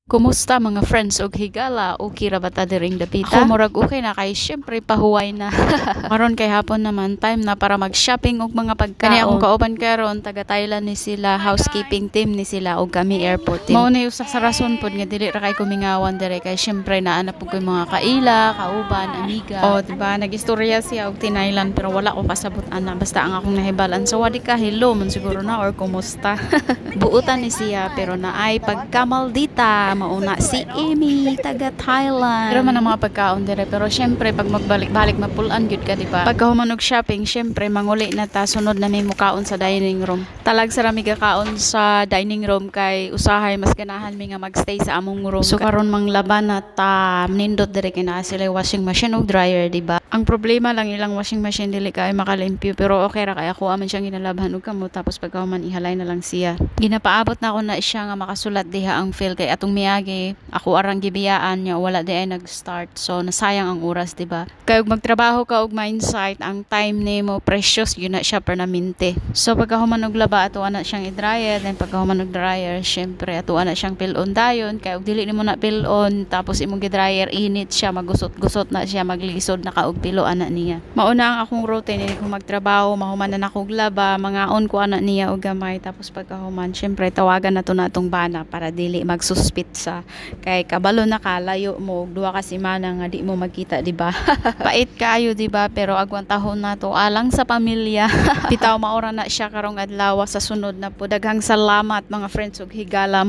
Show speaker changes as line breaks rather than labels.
Kumusta mga friends og higala? Okay ra ba ta diring dapita? Ako murag okay na kay syempre pahuway na. Karon kay hapon naman time na para mag-shopping og mga pagkaon. Kani akong kauban karon taga Thailand ni sila, housekeeping team ni sila og kami airport team. Mao ni usa sa rason pod nga dili ra kay kumingawan dire kay syempre naanap ko mga kaila, kauban, amiga. Oh, diba nagistorya siya og tinailan pero wala ko kasabot ana basta ang akong nahibalan so wadi ka hello man siguro na or kumusta. Buutan ni siya pero naay pagkamaldita mauna si Amy taga Thailand. Pero man ang mga pagkaon dire pero syempre pag magbalik-balik mapulan gyud ka di ba? Pagka human og shopping syempre manguli na ta sunod na may mukaon sa dining room. Talag sa rami kaon sa dining room kay usahay mas ganahan mi nga magstay sa among room. So karon manglaban na ta nindot dire kay naa sila washing machine ug dryer di ba? Ang problema lang ilang washing machine dili kay makalimpyo pero okay ra kay ako aman siyang ginalabhan og kamo tapos pagka human ihalay na lang siya. Ginapaabot na ako na siya nga makasulat diha ang file kay atong miagi ako arang gibiyaan niya wala di ay nag-start so nasayang ang oras di ba kay ug magtrabaho ka og mindsight ang time nimo precious yun na siya permanente so pagka human og laba ato ana siyang i-dryer then pagka human og dryer syempre ato ana siyang pilon dayon kay ug dili nimo na pilon tapos imong gi-dryer init siya magusot-gusot na siya maglisod na ka og pilo ana niya mauna ang akong routine ini kung magtrabaho mahuman na nako og laba mangaon ko ana niya og gamay tapos pagka human syempre tawagan nato natong bana para dili magsuspit sa kay kabalo na kalayo mo duha ka semana nga di mo magkita di ba pait kayo di ba pero agwang tahon na to alang sa pamilya bitaw maora na siya karong adlaw sa sunod na po daghang salamat mga friends ug higala